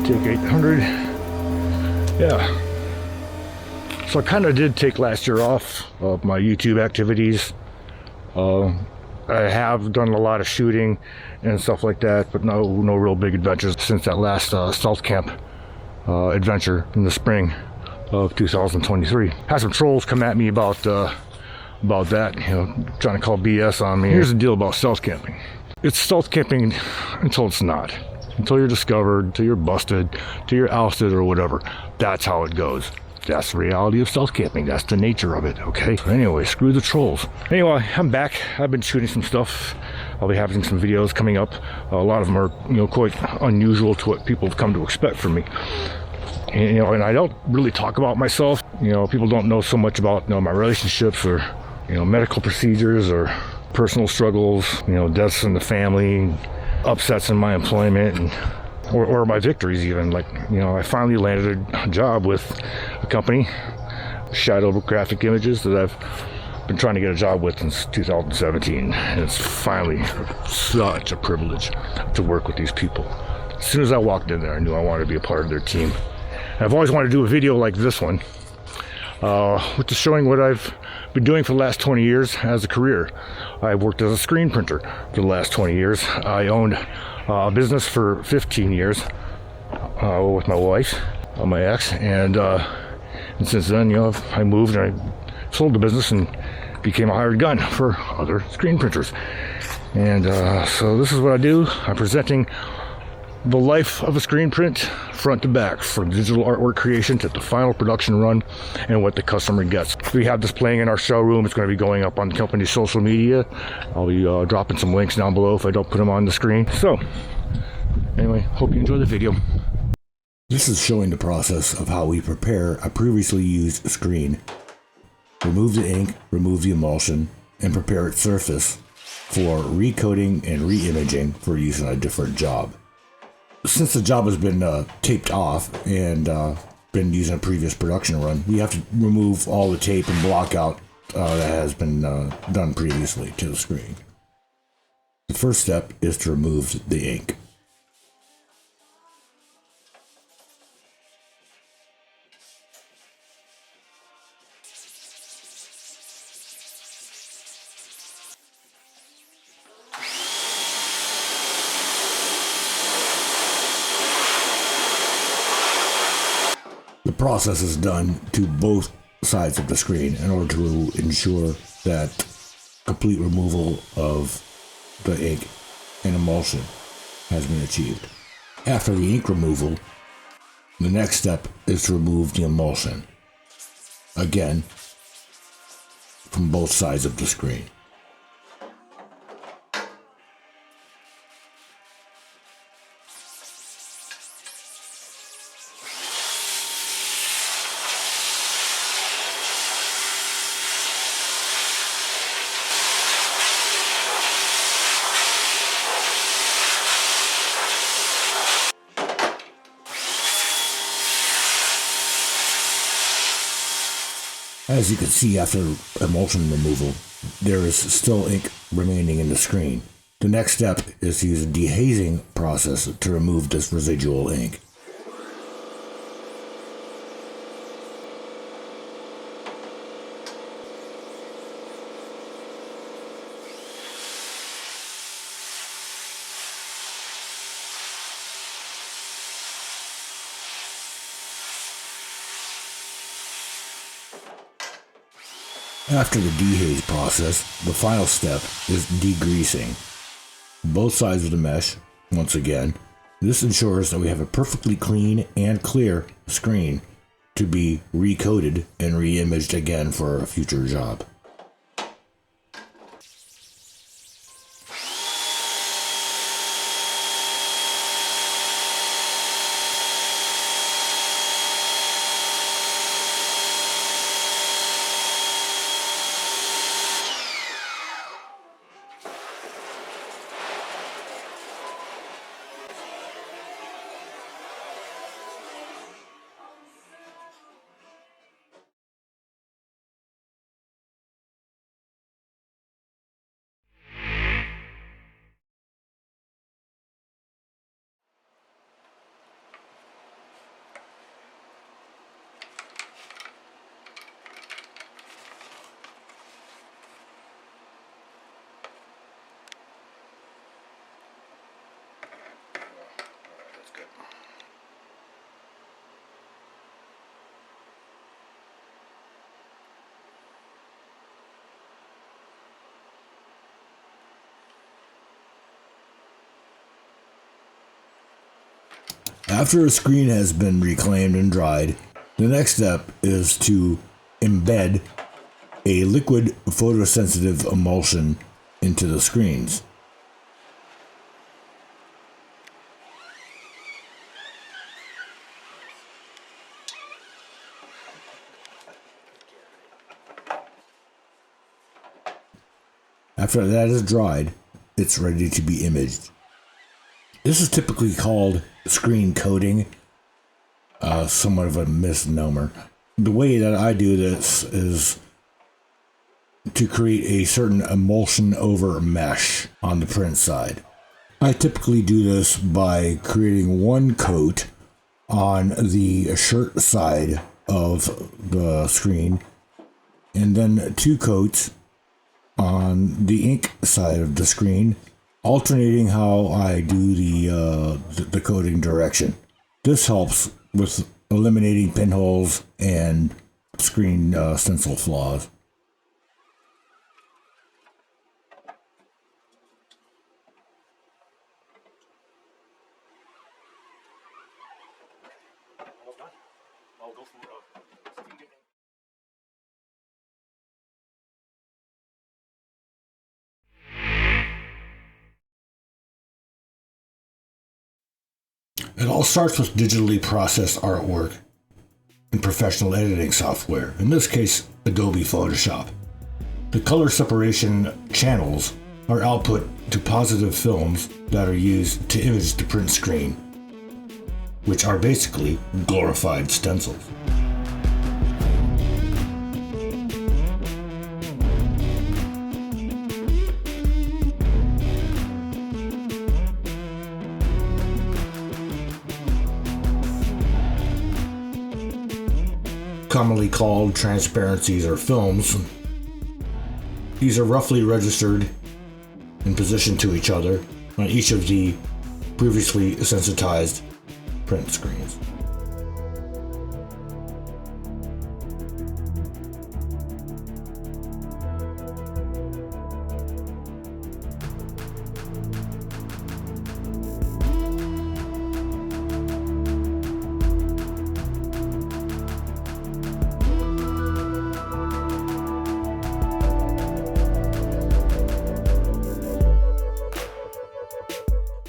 Take 800. Yeah. So I kind of did take last year off of my YouTube activities. I have done a lot of shooting and stuff like that, but no real big adventures since that last stealth camp adventure in the spring of 2023. Had some trolls come at me about that, you know, trying to call BS on me. Here's the deal about stealth camping. It's stealth camping until it's not. Until you're discovered, until you're busted, until you're ousted or whatever. That's how it goes. That's the reality of stealth camping. That's the nature of it, okay? So anyway, screw the trolls. Anyway, I'm back. I've been shooting some stuff. I'll be having some videos coming up. A lot of them are, you know, quite unusual to what people have come to expect from me. And, you know, and I don't really talk about myself. You know, people don't know so much about, you know, my relationships or, you know, medical procedures or personal struggles, you know, deaths in the family, upsets in my employment, and or my victories even. Like, you know, I finally landed a job with a company, Shadow Graphic Images, that I've been trying to get a job with since 2017. And it's finally such a privilege to work with these people. As soon as I walked in there, I knew I wanted to be a part of their team. And I've always wanted to do a video like this one, which is showing what I've been doing for the last 20 years as a career. I've worked as a screen printer for the last 20 years. I owned a business for 15 years with my wife, my ex, and since then, you know, I moved and I sold the business and became a hired gun for other screen printers. And so this is what I do. I'm presenting the life of a screen print front to back, from digital artwork creation to the final production run and what the customer gets. We have this playing in our showroom. It's going to be going up on the company's social media. I'll be dropping some links down below if I don't put them on the screen. So anyway, hope you enjoy the video. This is showing the process of how we prepare a previously used screen, remove the ink, remove the emulsion, and prepare its surface for recoding and re-imaging for use on a different job. Since the job has been taped off and been used in a previous production run, we have to remove all the tape and blockout that has been done previously to the screen. The first step is to remove the ink. The process is done to both sides of the screen in order to ensure that complete removal of the ink and emulsion has been achieved. After the ink removal, the next step is to remove the emulsion, again, from both sides of the screen. As you can see, after emulsion removal, there is still ink remaining in the screen. The next step is to use a dehazing process to remove this residual ink. After the dehaze process, the final step is degreasing both sides of the mesh once again. This ensures that we have a perfectly clean and clear screen to be recoded and re-imaged again for a future job. After a screen has been reclaimed and dried, the next step is to embed a liquid photosensitive emulsion into the screens. After that is dried, it's ready to be imaged. This is typically called screen coating, somewhat of a misnomer. The way that I do this is to create a certain emulsion over mesh on the print side. I typically do this by creating one coat on the shirt side of the screen and then two coats on the ink side of the screen, alternating how I do the coating direction. This helps with eliminating pinholes and screen stencil flaws. It all starts with digitally processed artwork in professional editing software, in this case, Adobe Photoshop. The color separation channels are output to positive films that are used to image the print screen, which are basically glorified stencils. Commonly called transparencies or films, these are roughly registered in position to each other on each of the previously sensitized print screens.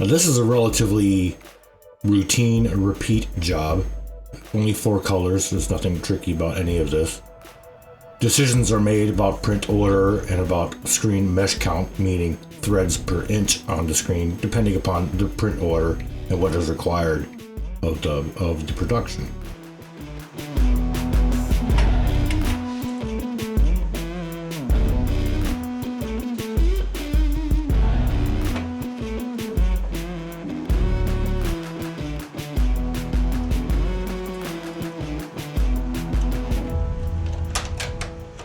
Now this is a relatively routine repeat job. Only 4 colors, there's nothing tricky about any of this. Decisions are made about print order and about screen mesh count, meaning threads per inch on the screen, depending upon the print order and what is required of the production.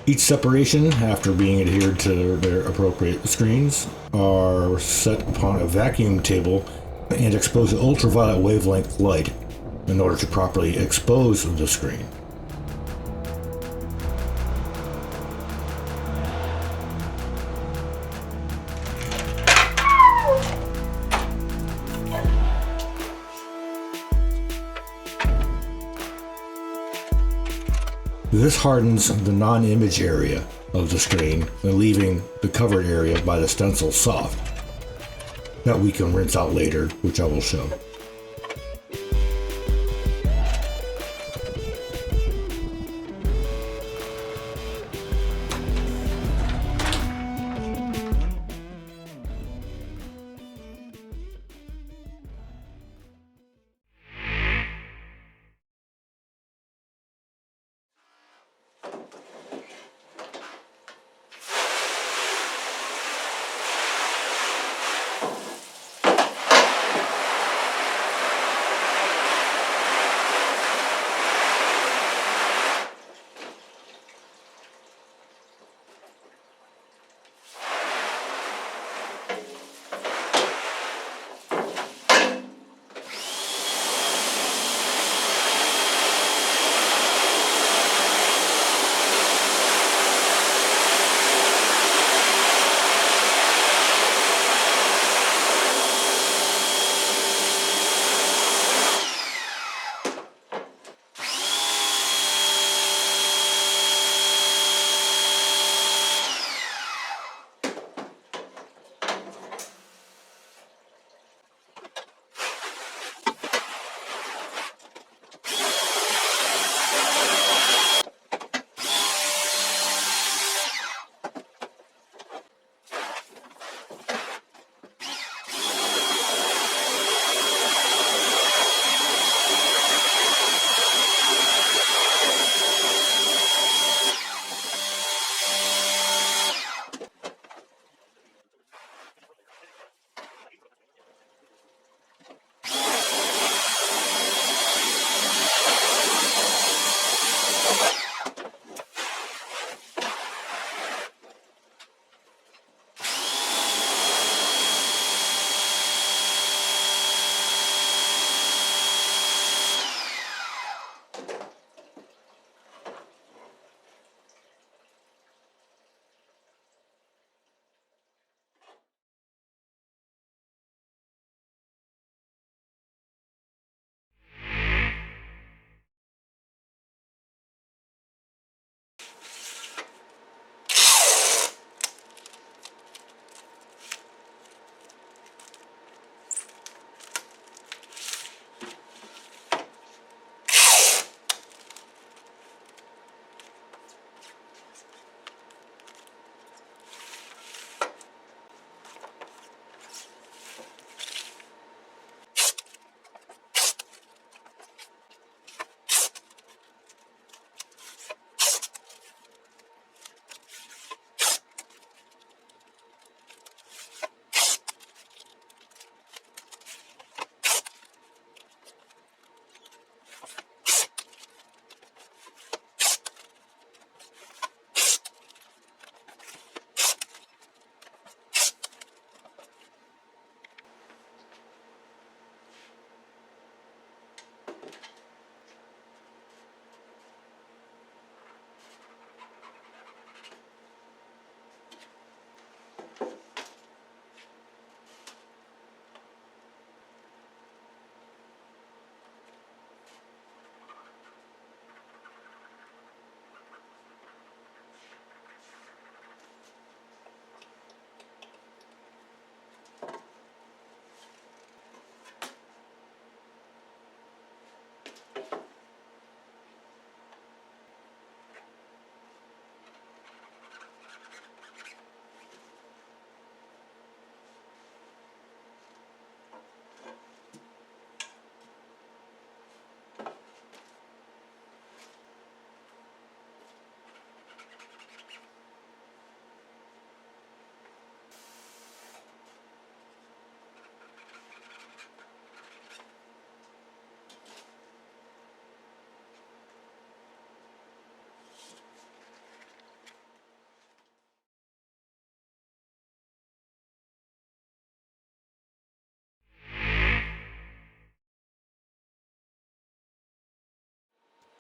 Each separation, after being adhered to their appropriate screens, are set upon a vacuum table and exposed to ultraviolet wavelength light in order to properly expose the screen. This hardens the non-image area of the screen and leaving the covered area by the stencil soft. That we can rinse out later, which I will show.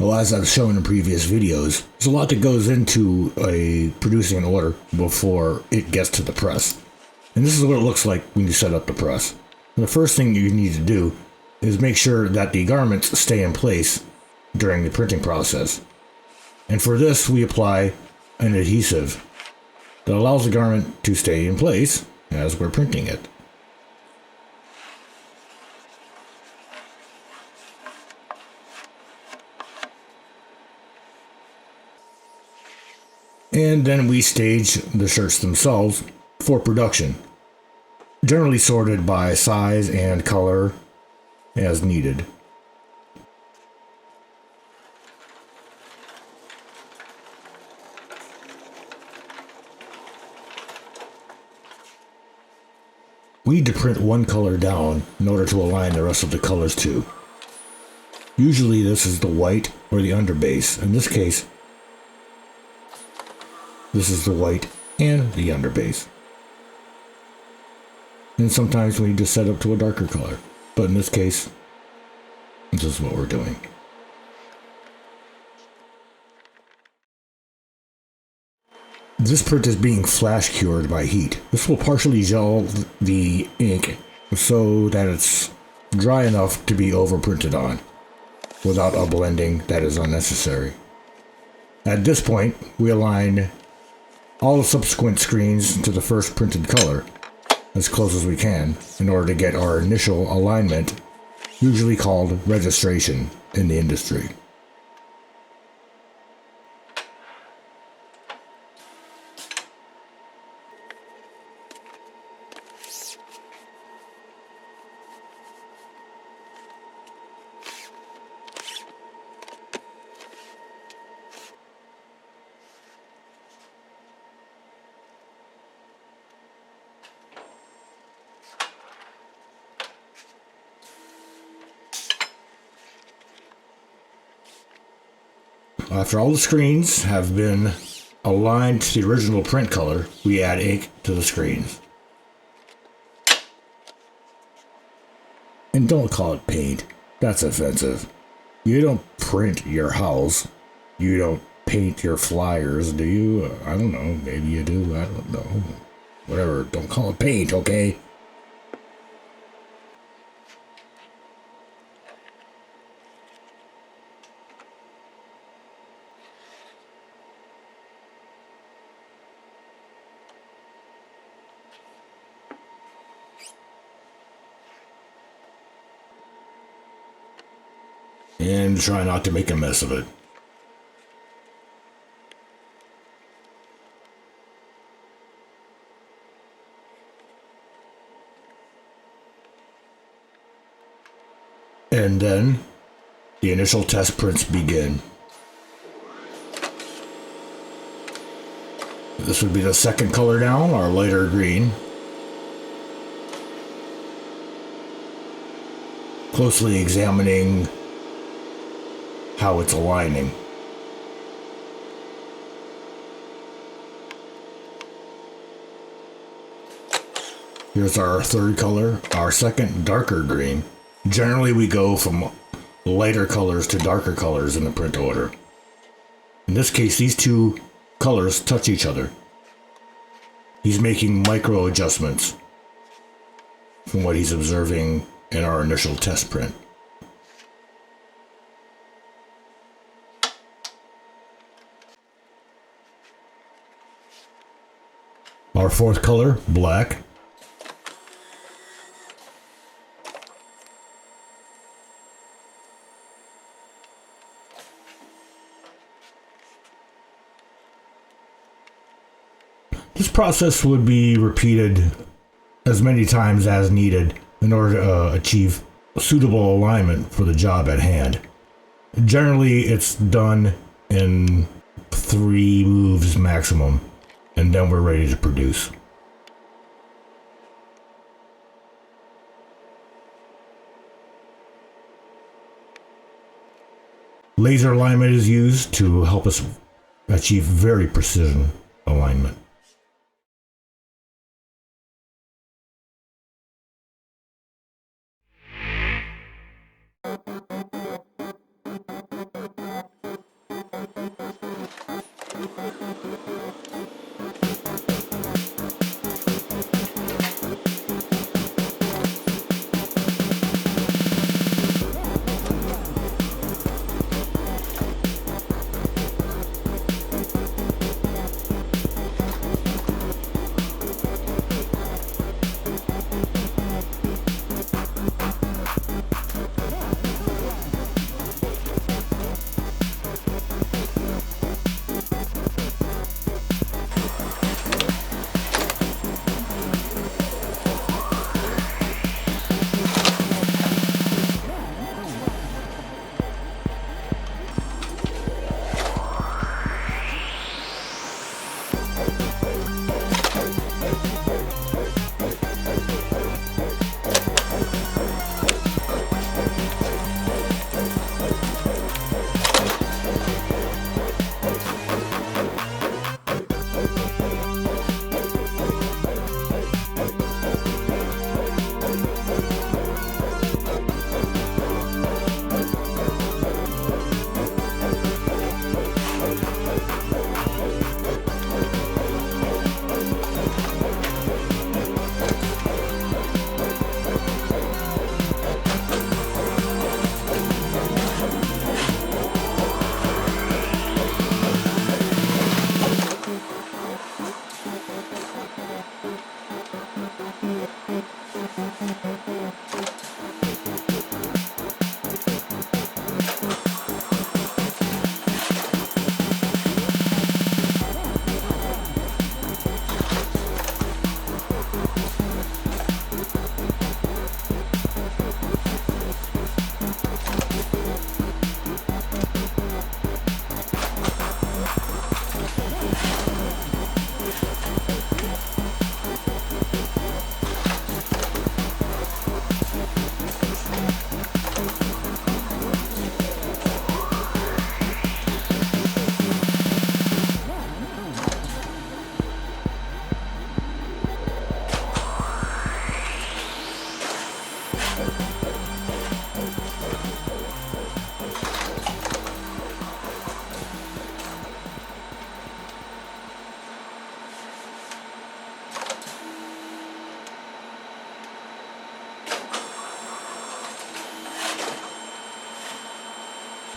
Well, as I've shown in previous videos, there's a lot that goes into producing an order before it gets to the press. And this is what it looks like when you set up the press. And the first thing you need to do is make sure that the garments stay in place during the printing process. And for this, we apply an adhesive that allows the garment to stay in place as we're printing it. And then we stage the shirts themselves for production, generally sorted by size and color as needed. We need to print one color down in order to align the rest of the colors too. Usually this is the white or the underbase. In this case, this is the white and the underbase. And sometimes we need to set up to a darker color. But in this case, this is what we're doing. This print is being flash cured by heat. This will partially gel the ink so that it's dry enough to be overprinted on without a blending that is unnecessary. At this point, we align all the subsequent screens to the first printed color as close as we can in order to get our initial alignment, usually called registration in the industry. After all the screens have been aligned to the original print color, we add ink to the screens. And don't call it paint. That's offensive. You don't print your house. You don't paint your flyers, do you? I don't know. Maybe you do. I don't know. Whatever. Don't call it paint, okay? And try not to make a mess of it. And then the initial test prints begin. This would be the second color down, our lighter green. Closely examining how it's aligning. Here's our third color, our second darker green. Generally we go from lighter colors to darker colors in the print order. In this case, these two colors touch each other. He's making micro adjustments from what he's observing in our initial test print. Our fourth color, black. This process would be repeated as many times as needed in order to achieve suitable alignment for the job at hand. Generally, it's done in 3 moves maximum, and then we're ready to produce. Laser alignment is used to help us achieve very precision alignment.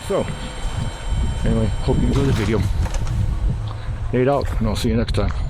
So, anyway, hope you enjoyed the video. Nate out, and I'll see you next time.